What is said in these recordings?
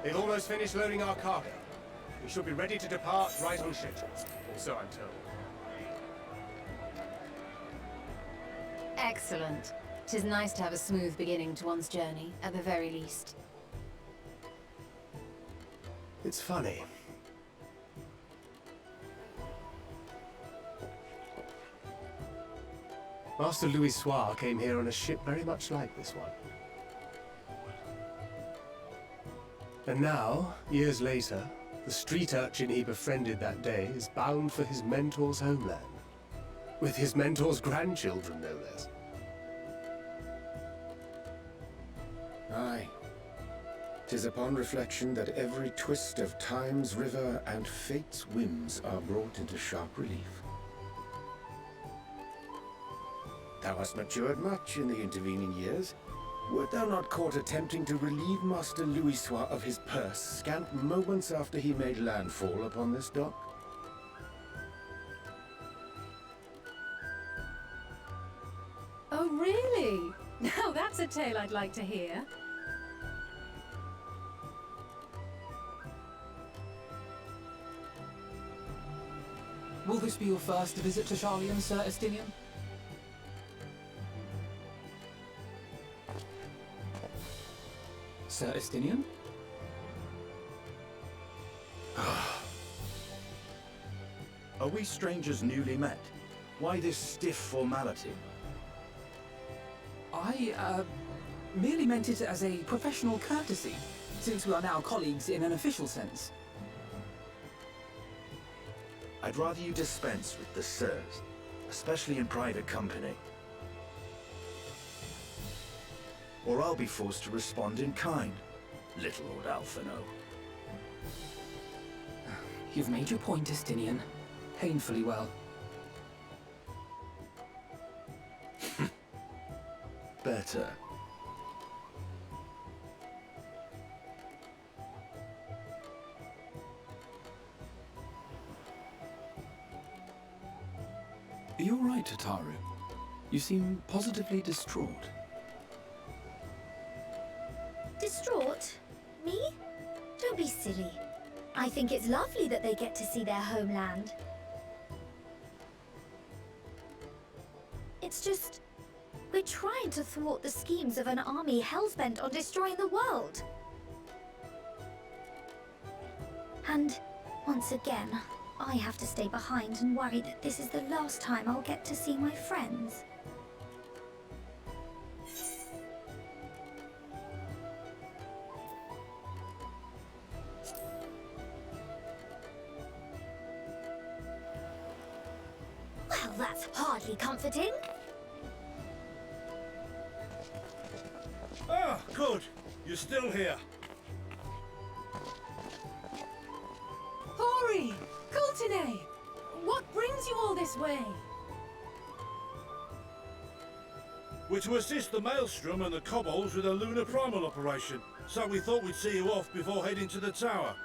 They've almost finished loading our cargo. We should be ready to depart right on schedule. Or so I'm told. Excellent. 'Tis nice to have a smooth beginning to one's journey, at the very least. It's funny. Master Louis Soir came here on a ship very much like this one. And now, years later, the street urchin he befriended that day is bound for his mentor's homeland. With his mentor's grandchildren, no less. Aye. 'Tis upon reflection that every twist of time's river and fate's whims are brought into sharp relief. Thou hast matured much in the intervening years. Wert thou not caught attempting to relieve Master Louis Soir of his purse scant moments after he made landfall upon this dock? Oh, really? Now that's a tale I'd like to hear. Will this be your first visit to Charlian, Sir Estinian? Sir Estinian? Are we strangers newly met? Why this stiff formality? I, merely meant it as a professional courtesy, since we are now colleagues in an official sense. I'd rather you dispense with the sirs, especially in private company. Or I'll be forced to respond in kind, little Lord Alphino. You've made your point, Estinian. Painfully well. Better. Are you all right, Tataru? You seem positively distraught. Distraught? Me? Don't be silly. I think it's lovely that they get to see their homeland. It's just... we're trying to thwart the schemes of an army hellbent on destroying the world. And, once again, I have to stay behind and worry that this is the last time I'll get to see my friends. Well, that's hardly comforting. Ah, good. You're still here. Hori! Coultine! What brings you all this way? We're to assist the Maelstrom and the Kobolds with a lunar primal operation, so we thought we'd see you off before heading to the tower.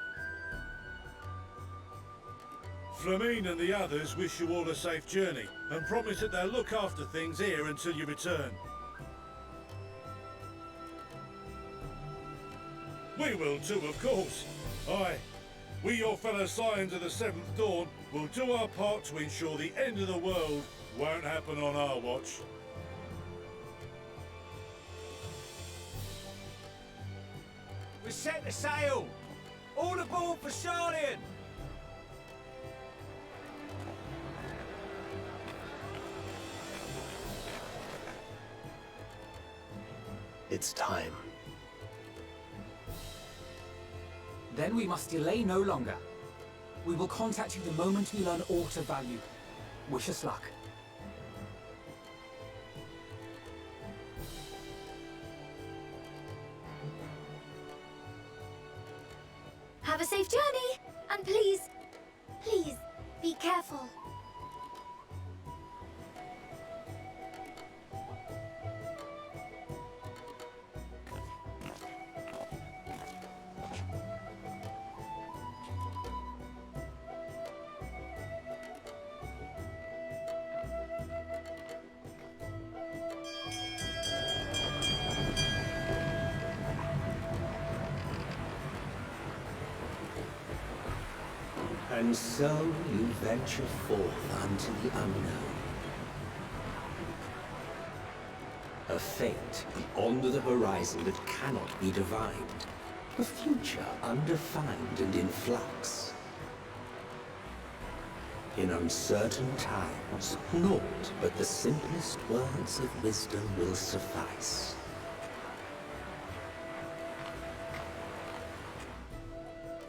Flamine and the others wish you all a safe journey, and promise that they'll look after things here until you return. We will too, of course. Aye. We, your fellow Scions of the Seventh Dawn, will do our part to ensure the end of the world won't happen on our watch. We set the sail! All aboard for Charlian! It's time. Then we must delay no longer. We will contact you the moment we learn aught of value. Wish us luck. Have a safe journey, and please, please, be careful. And so you venture forth unto the unknown. A fate beyond the horizon that cannot be divined. A future undefined and in flux. In uncertain times, naught but the simplest words of wisdom will suffice.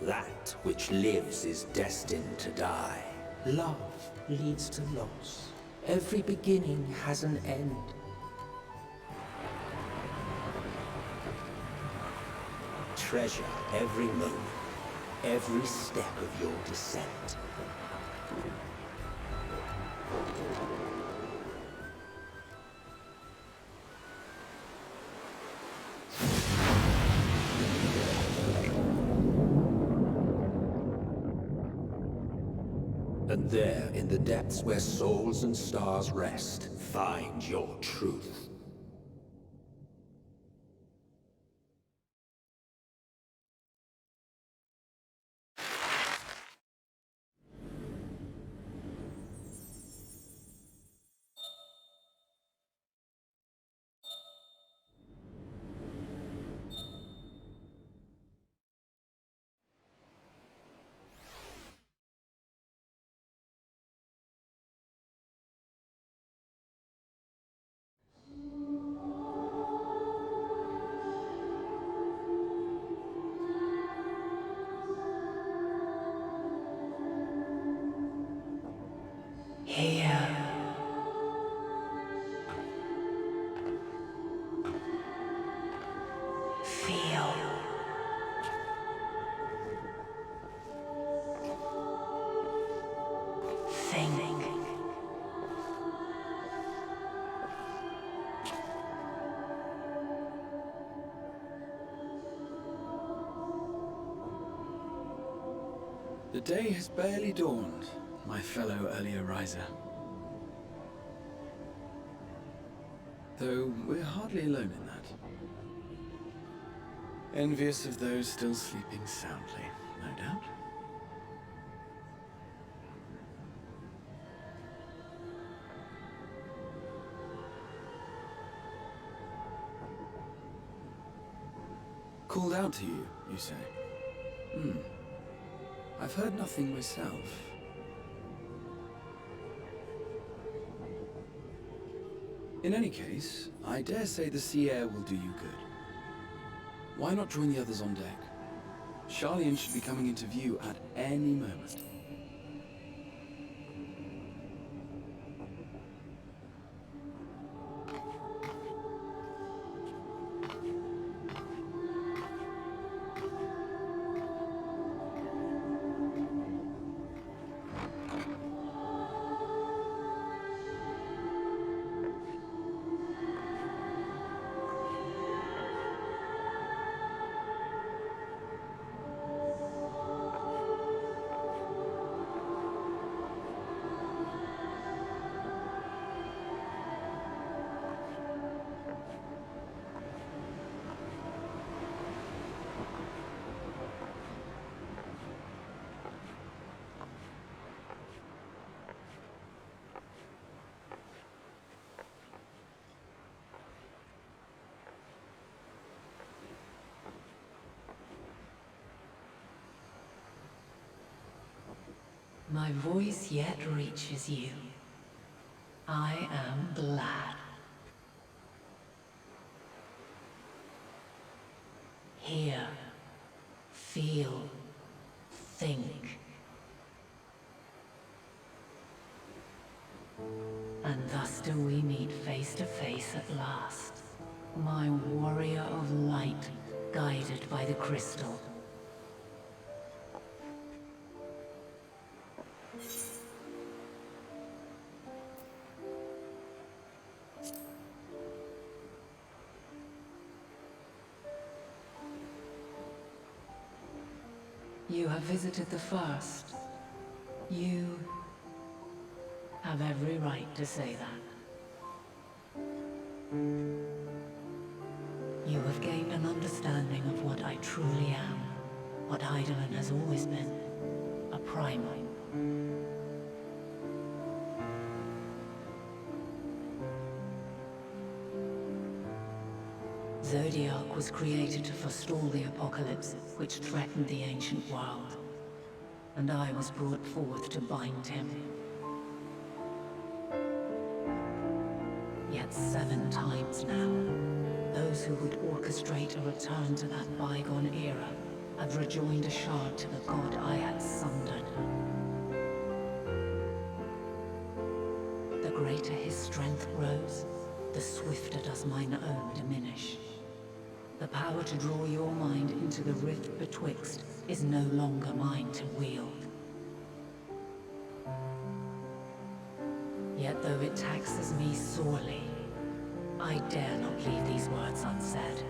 That which lives is destined to die. Love leads to loss. Every beginning has an end. Treasure every moment, every step of your descent. And there, in the depths where souls and stars rest, find your truth. Here. Feel. Think. The day has barely dawned, my fellow earlier riser. Though we're hardly alone in that. Envious of those still sleeping soundly, no doubt. Called out to you, you say? I've heard nothing myself. In any case, I dare say the sea air will do you good. Why not join the others on deck? Charlian should be coming into view at any moment. My voice yet reaches you. I am glad. Hear, feel, think. And thus do we meet face to face at last. My warrior of light, guided by the crystal. You have visited the first. You have every right to say that. You have gained an understanding of what I truly am, what Heidelin has always been, a primal. Zodiac was created to forestall the apocalypse which threatened the ancient world, and I was brought forth to bind him. Yet 7 times now, those who would orchestrate a return to that bygone era have rejoined a shard to the god I had sundered. The greater his strength grows, the swifter does mine own diminish. The power to draw your mind into the rift betwixt is no longer mine to wield. Yet though it taxes me sorely, I dare not leave these words unsaid.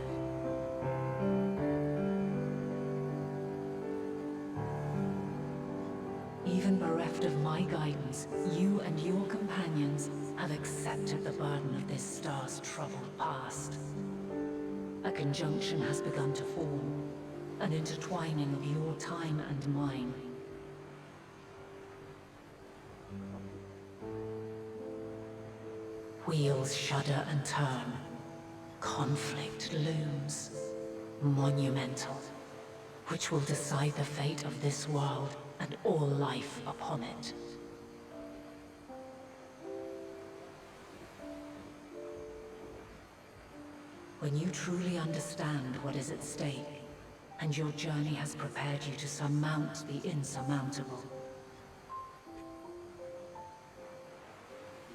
Even bereft of my guidance, you and your companions have accepted the burden of this star's troubled past. A conjunction has begun to form, an intertwining of your time and mine. Wheels shudder and turn. Conflict looms. Monumental. Which will decide the fate of this world and all life upon it. When you truly understand what is at stake, and your journey has prepared you to surmount the insurmountable,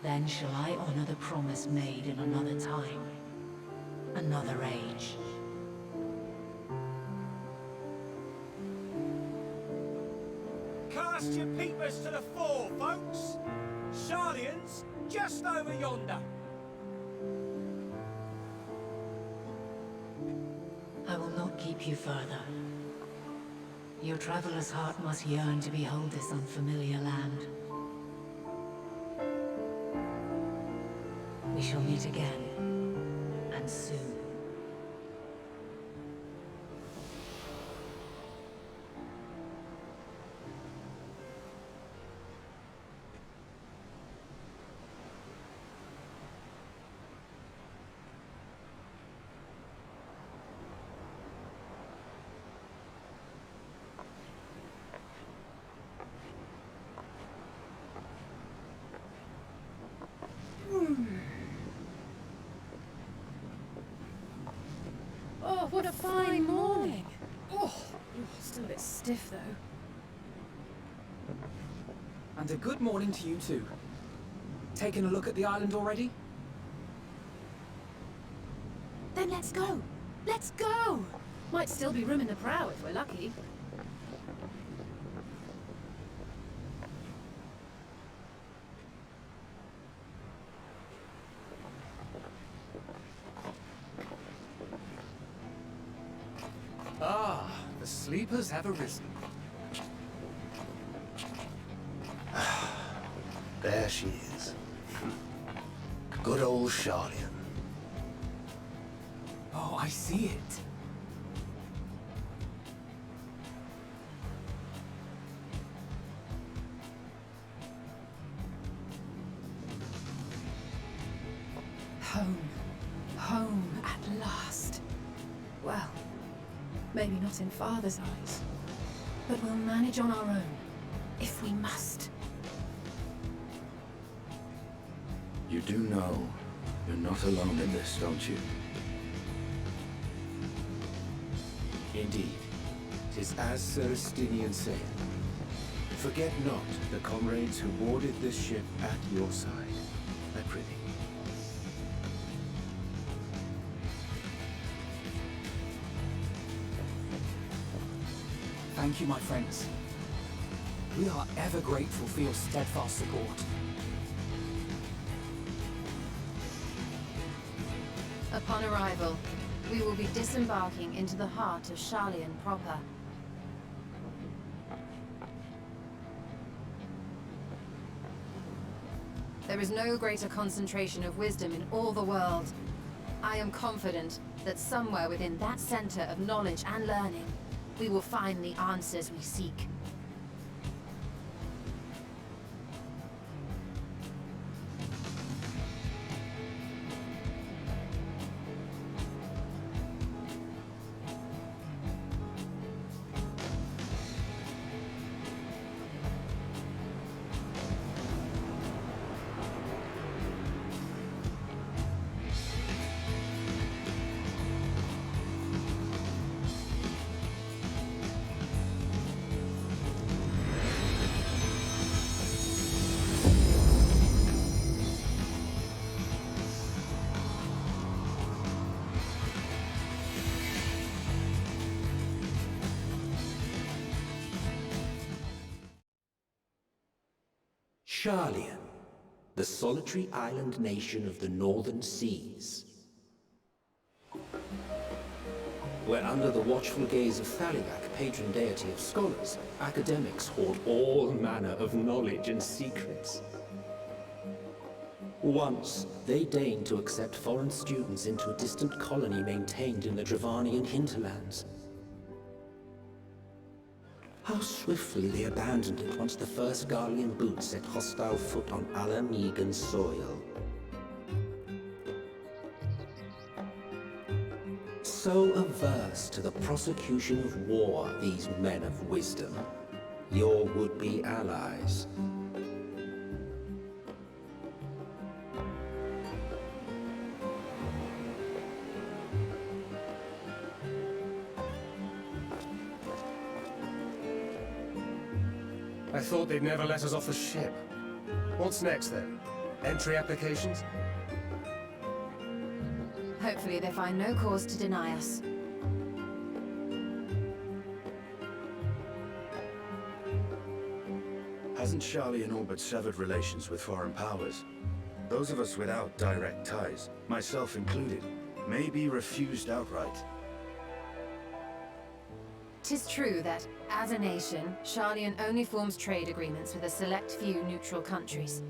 then shall I honor the promise made in another time, another age. Cast your peepers to the fore, folks! Shardians, just over yonder. I will not keep you further. Your traveler's heart must yearn to behold this unfamiliar land. We shall meet again, and soon. Oh, what a fine morning. Oh, still a bit stiff though. And a good morning to you too. Taking a look at the island already? Then let's go. Let's go. Might still be room in the prow if we're lucky. Ah, the sleepers have arisen. There she is. Good old Shardian. Oh, I see it. Home. Home at last. Well, maybe not in Father's eyes, but we'll manage on our own, if we must. You do know you're not alone in this, don't you? Indeed. 'Tis as Sir Estinian saith. Forget not the comrades who boarded this ship at your side. I prithee. Thank you, my friends. We are ever grateful for your steadfast support. Upon arrival, we will be disembarking into the heart of Sharlian proper. There is no greater concentration of wisdom in all the world. I am confident that somewhere within that center of knowledge and learning, we will find the answers we seek. Sharlian, the solitary island nation of the northern seas. Where under the watchful gaze of Thaliak, patron deity of scholars, academics hoard all manner of knowledge and secrets. Once, they deigned to accept foreign students into a distant colony maintained in the Dravanian hinterlands. How swiftly they abandoned it once the first Garlean boot set hostile foot on Alamegan soil. So averse to the prosecution of war, these men of wisdom, your would-be allies. I thought they'd never let us off the ship. What's next then? Entry applications? Hopefully they find no cause to deny us. Hasn't Sharlian all but severed relations with foreign powers? Those of us without direct ties, myself included, may be refused outright. 'Tis true that, as a nation, Sharlian only forms trade agreements with a select few neutral countries.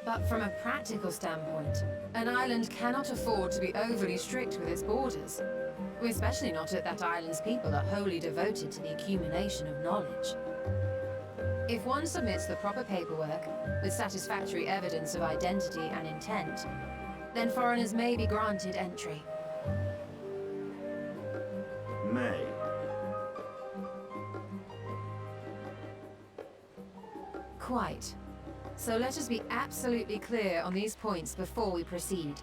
But from a practical standpoint, an island cannot afford to be overly strict with its borders. Especially not if that island's people are wholly devoted to the accumulation of knowledge. If one submits the proper paperwork, with satisfactory evidence of identity and intent, then foreigners may be granted entry. May. Quite. So let us be absolutely clear on these points before we proceed.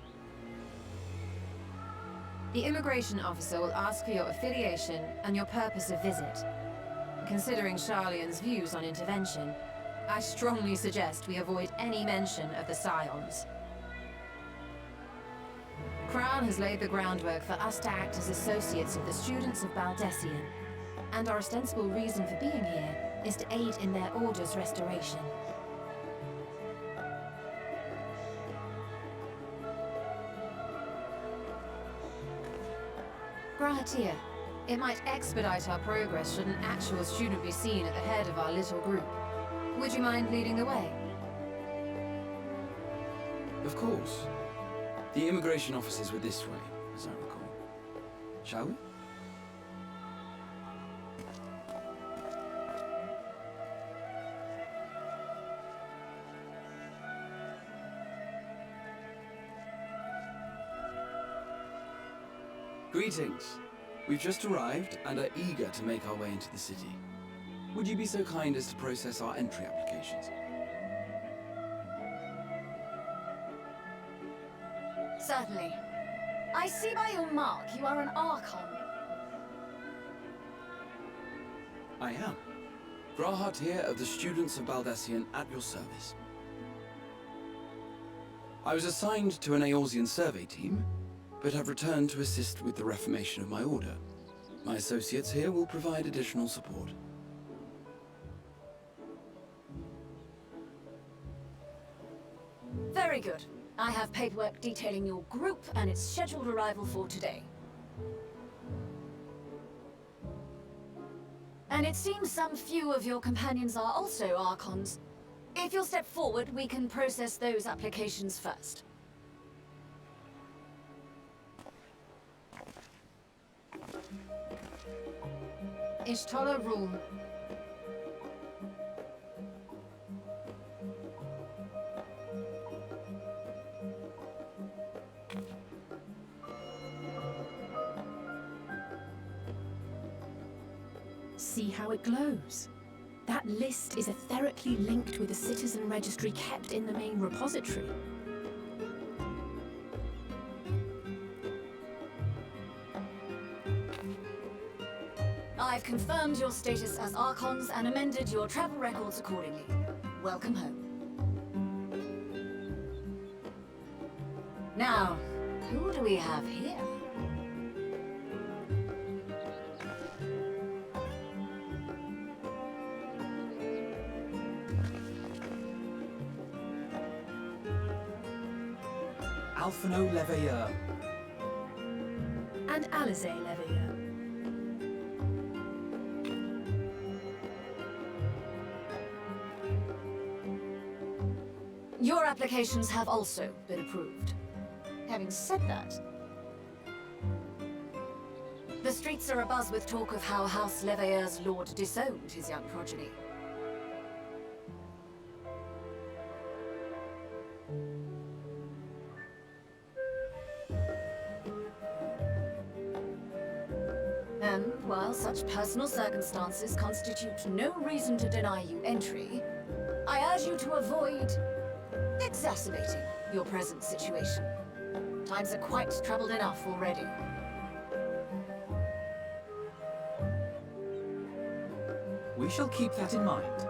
The immigration officer will ask for your affiliation and your purpose of visit. Considering Sharlian's views on intervention, I strongly suggest we avoid any mention of the Scions. Crown has laid the groundwork for us to act as associates of the students of Baldessian, and our ostensible reason for being here is to aid in their order's restoration. Grahatia, it might expedite our progress should an actual student be seen at the head of our little group. Would you mind leading the way? Of course. The immigration officers were this way, as I recall. Shall we? Greetings. We've just arrived and are eager to make our way into the city. Would you be so kind as to process our entry applications? Certainly. I see by your mark you are an Archon. I am. Grahat here of the Students of Baldessian at your service. I was assigned to an Eorzean survey team, but have returned to assist with the reformation of my order. My associates here will provide additional support. Very good. I have paperwork detailing your group and its scheduled arrival for today. And it seems some few of your companions are also Archons. If you'll step forward, we can process those applications first. Ishtola rule. See how it glows? That list is etherically linked with the citizen registry kept in the main repository. I've confirmed your status as Archons and amended your travel records accordingly. Welcome home. Now, who do we have here? Alphino Leveilleur. And Alize Leveilleur. Your applications have also been approved. Having said that, the streets are abuzz with talk of how House Leveilleur's lord disowned his young progeny. And while such personal circumstances constitute no reason to deny you entry, I urge you to avoid exacerbating your present situation. Times are quite troubled enough already. We shall keep that in mind.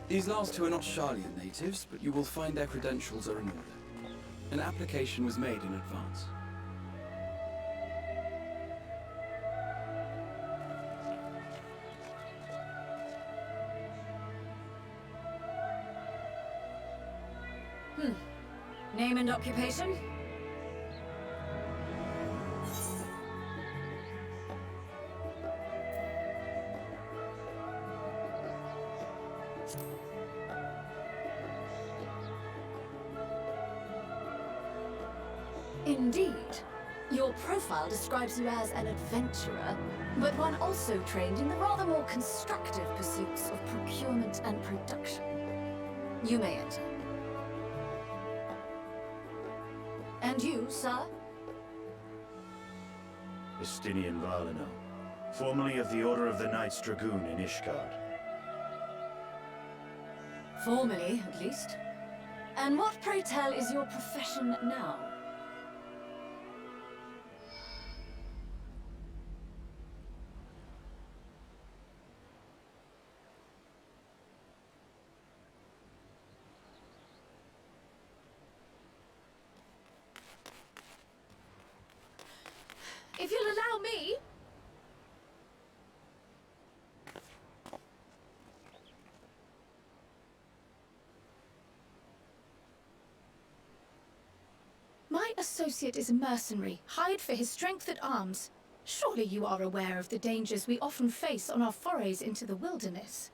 These last two are not Sharlayan natives, but you will find their credentials are in order. An application was made in advance. Name and occupation? Indeed. Your profile describes you as an adventurer, but one also trained in the rather more constructive pursuits of procurement and production. You may enter. And you, sir? Justinian Valino, formerly of the Order of the Knights Dragoon in Ishgard. Formally, at least. And what, pray tell, is your profession now? If you'll allow me... My associate is a mercenary, hired for his strength at arms. Surely you are aware of the dangers we often face on our forays into the wilderness.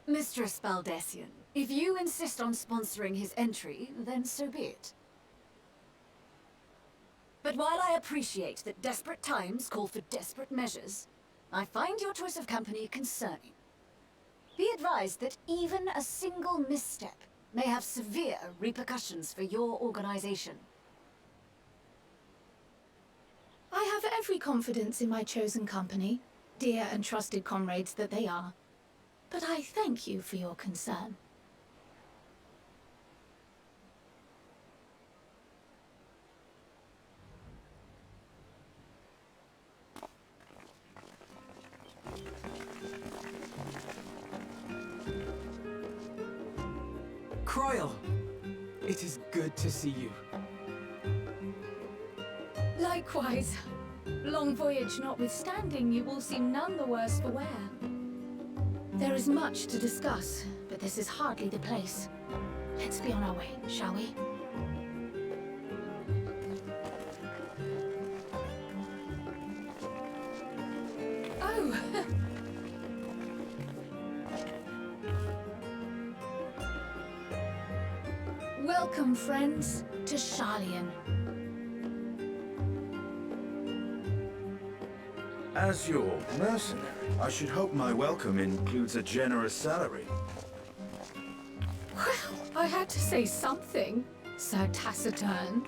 Mistress Baldessian, if you insist on sponsoring his entry, then so be it. But while I appreciate that desperate times call for desperate measures, I find your choice of company concerning. Be advised that even a single misstep may have severe repercussions for your organization. I have every confidence in my chosen company, dear and trusted comrades that they are. But I thank you for your concern. Croyle! It is good to see you. Likewise. Long voyage notwithstanding, you will seem none the worse for wear. There is much to discuss, but this is hardly the place. Let's be on our way, shall we? Oh! Welcome, friends, to Sharlayan. As your mercenary, I should hope my welcome includes a generous salary. Well, I had to say something, Sir Taciturn.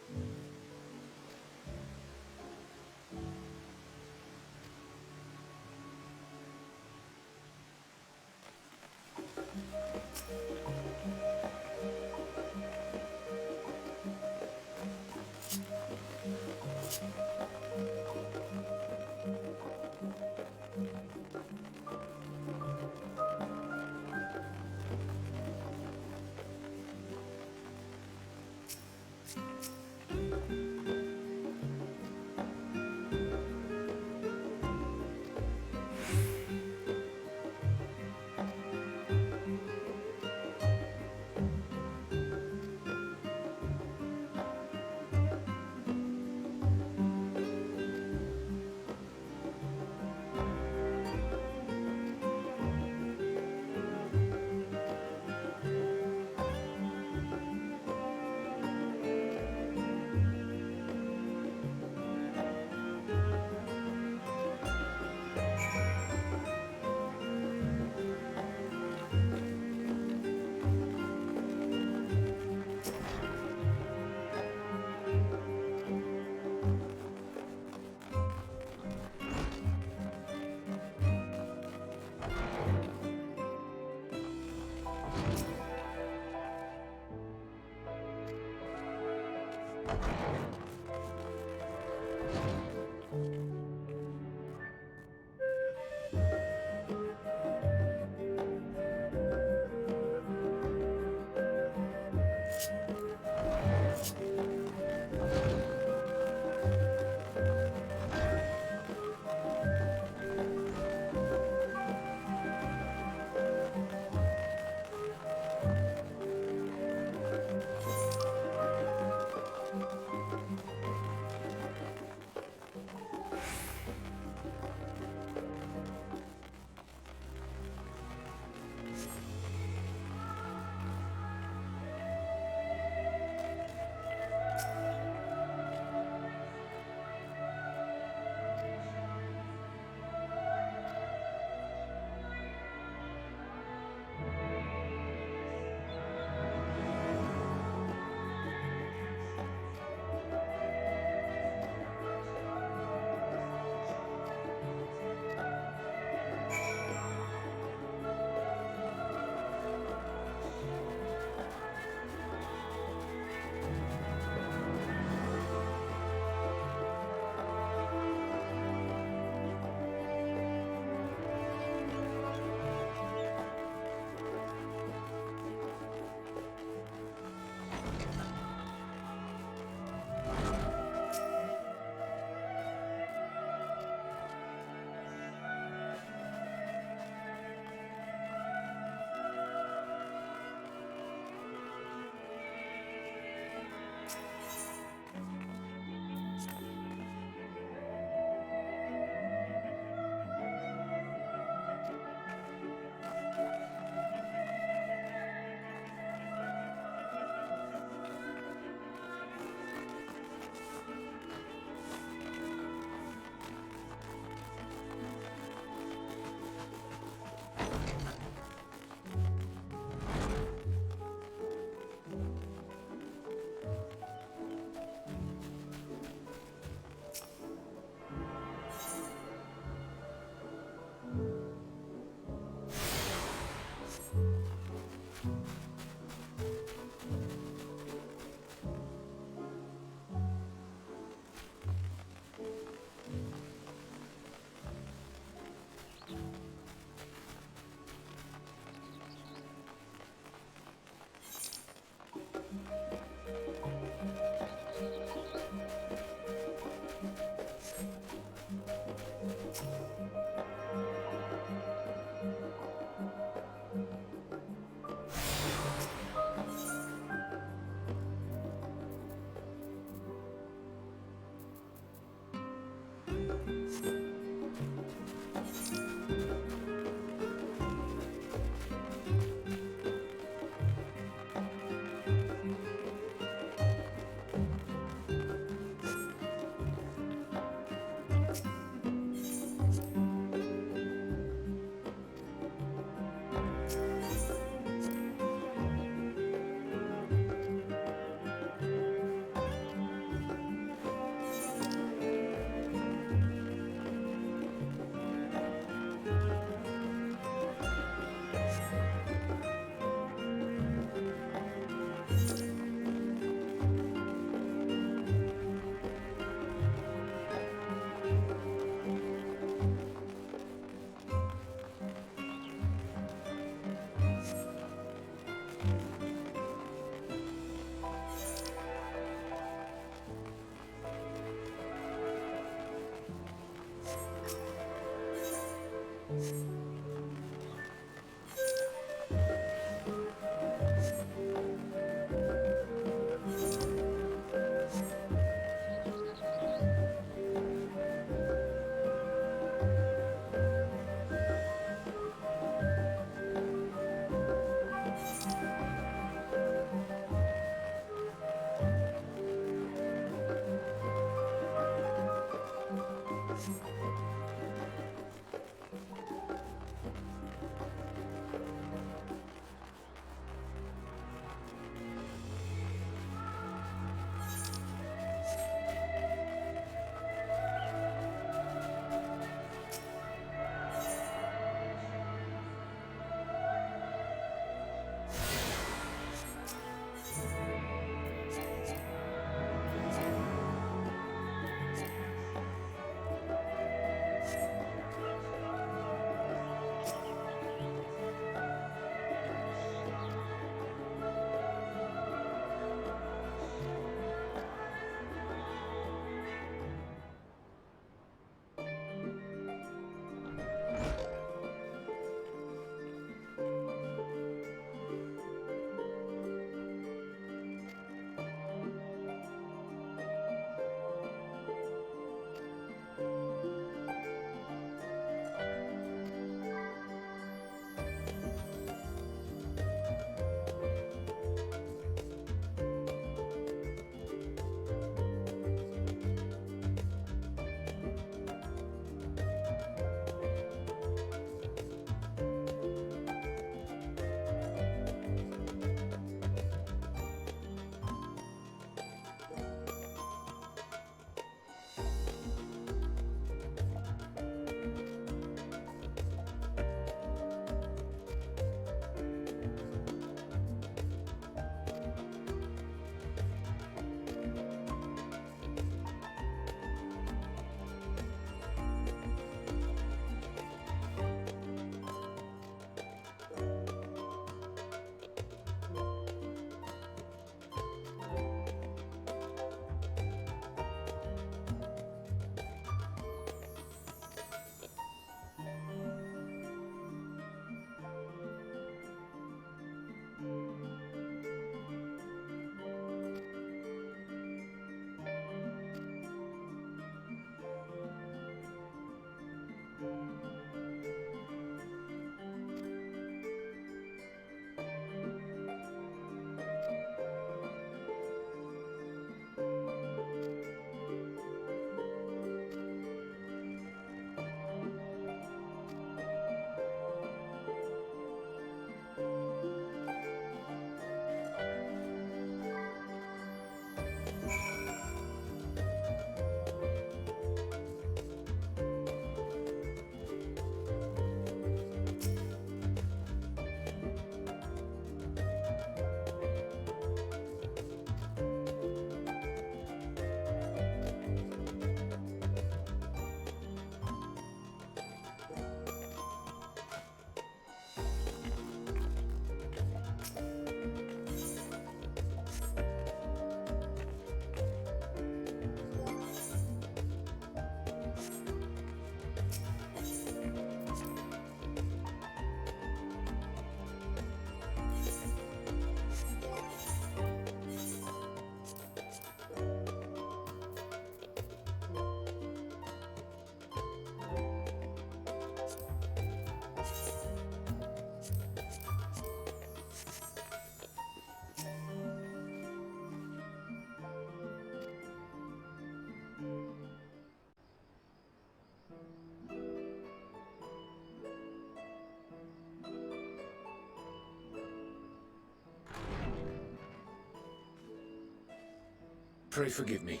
Pray forgive me.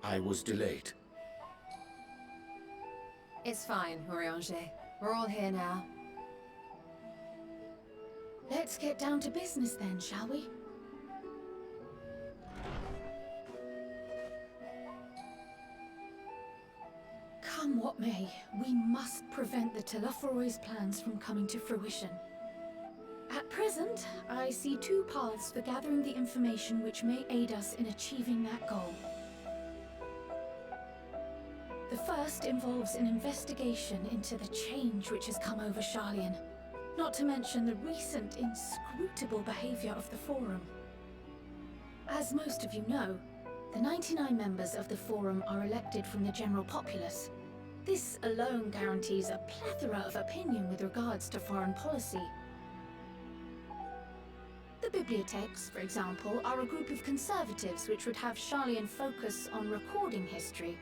I was delayed. It's fine, Urianger. We're all here now. Let's get down to business then, shall we? Come what may, we must prevent the Telophoroid's plans from coming to fruition. At present, I see two paths for gathering the information which may aid us in achieving that goal. The first involves an investigation into the change which has come over Sharlayan, not to mention the recent inscrutable behavior of the Forum. As most of you know, the 99 members of the Forum are elected from the general populace. This alone guarantees a plethora of opinion with regards to foreign policy. The bibliotheques, for example, are a group of conservatives which would have Sharlayan focus on recording history,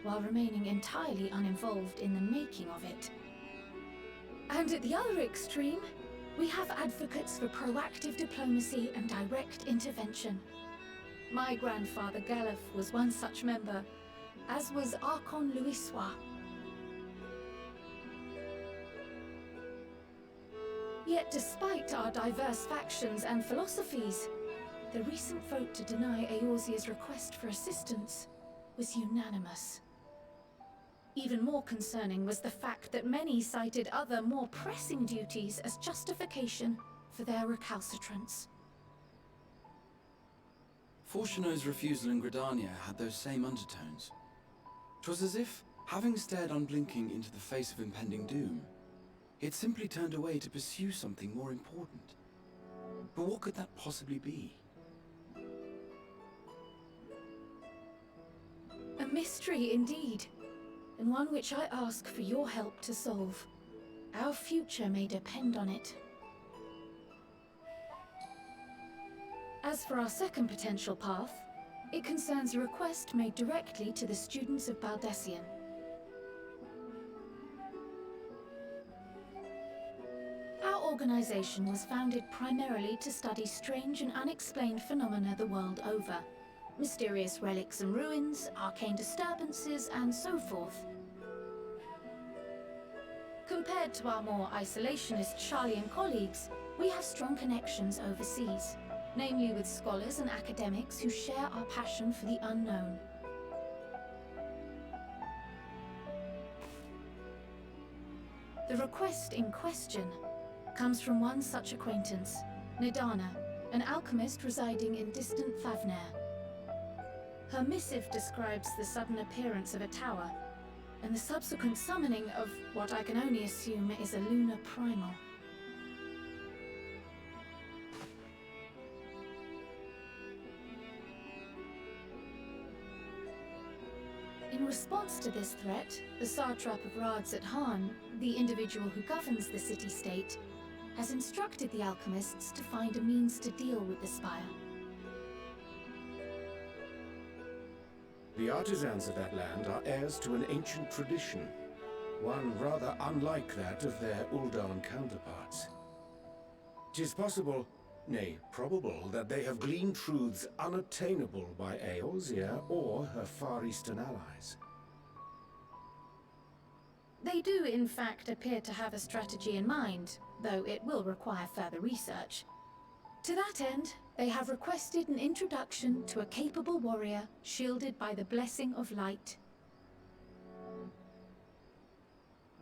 while remaining entirely uninvolved in the making of it. And at the other extreme, we have advocates for proactive diplomacy and direct intervention. My grandfather Galef was one such member, as was Archon Louisois. Yet despite our diverse factions and philosophies, the recent vote to deny Eorzea's request for assistance was unanimous. Even more concerning was the fact that many cited other, more pressing duties as justification for their recalcitrance. Fortuno's refusal in Gridania had those same undertones. 'Twas as if, having stared unblinking into the face of impending doom, it simply turned away to pursue something more important. But what could that possibly be? A mystery indeed, and one which I ask for your help to solve. Our future may depend on it. As for our second potential path, it concerns a request made directly to the students of Baldessian. Our organization was founded primarily to study strange and unexplained phenomena the world over. Mysterious relics and ruins, arcane disturbances, and so forth. Compared to our more isolationist Sharlayan colleagues, we have strong connections overseas, namely with scholars and academics who share our passion for the unknown. The request in question comes from one such acquaintance, Nidana, an alchemist residing in distant Thavnair. Her missive describes the sudden appearance of a tower, and the subsequent summoning of what I can only assume is a lunar primal. In response to this threat, the Satrap of Rads at Han, the individual who governs the city-state, has instructed the alchemists to find a means to deal with the spire. The artisans of that land are heirs to an ancient tradition, one rather unlike that of their Uldan counterparts. 'Tis possible, nay, probable, that they have gleaned truths unattainable by Eorzea or her Far Eastern allies. They do, in fact, appear to have a strategy in mind, though it will require further research. To that end, they have requested an introduction to a capable warrior shielded by the blessing of light.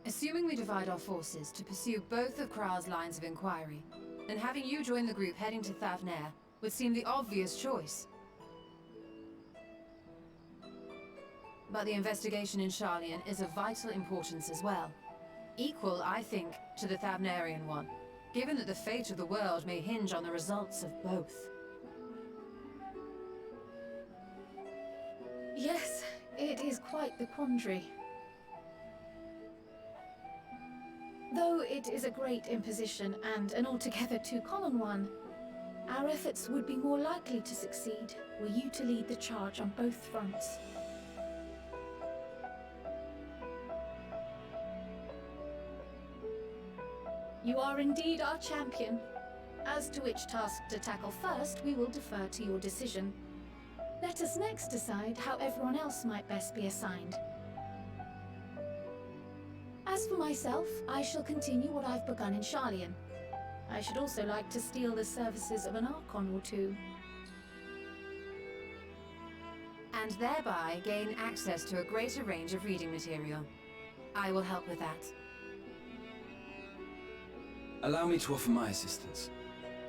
Assuming we divide our forces to pursue both of Kral's lines of inquiry, then having you join the group heading to Thavnair would seem the obvious choice. But the investigation in Sharlayan is of vital importance as well. Equal, I think, to the Thavnairian one, given that the fate of the world may hinge on the results of both. Yes, it is quite the quandary. Though it is a great imposition and an altogether too common one, our efforts would be more likely to succeed were you to lead the charge on both fronts. You are indeed our champion. As to which task to tackle first, we will defer to your decision. Let us next decide how everyone else might best be assigned. As for myself, I shall continue what I've begun in Charlian. I should also like to steal the services of an Archon or two. And thereby gain access to a greater range of reading material. I will help with that. Allow me to offer my assistance.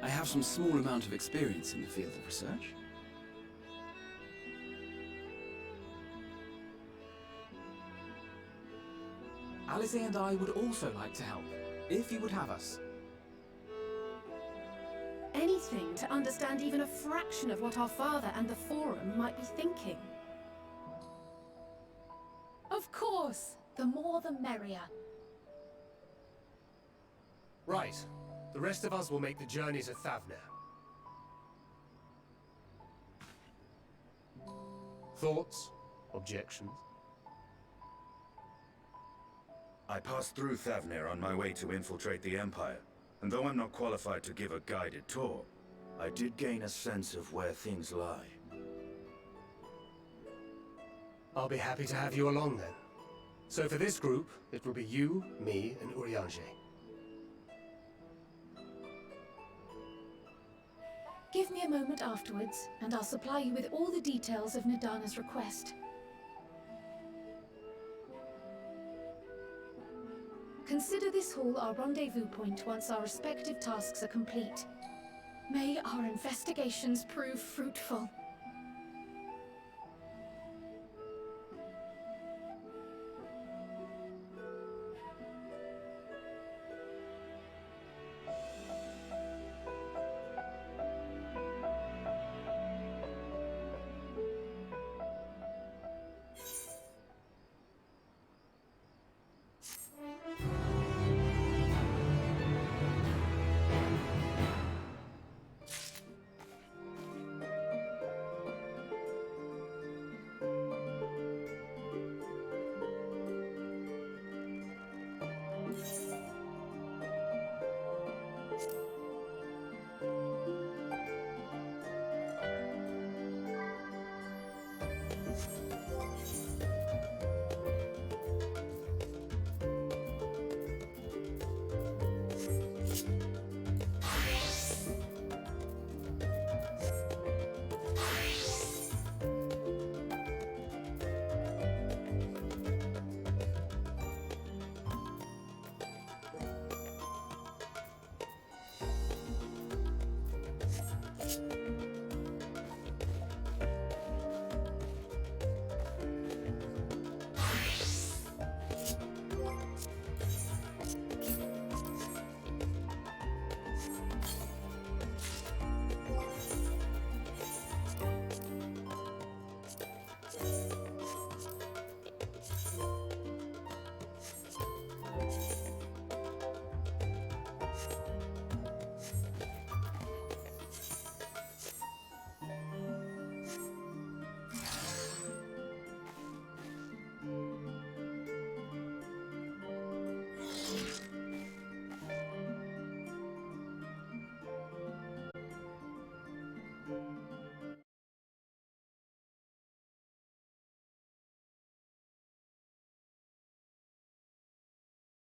I have some small amount of experience in the field of research. Alice and I would also like to help, if you would have us. Anything to understand even a fraction of what our father and the Forum might be thinking. Of course! The more the merrier. Right. The rest of us will make the journey to Thavner. Thoughts? Objections? I passed through Thavner on my way to infiltrate the Empire, and though I'm not qualified to give a guided tour, I did gain a sense of where things lie. I'll be happy to have you along then. So for this group, it will be you, me, and Urianger. Give me a moment afterwards, and I'll supply you with all the details of Nadana's request. Consider this hall our rendezvous point once our respective tasks are complete. May our investigations prove fruitful.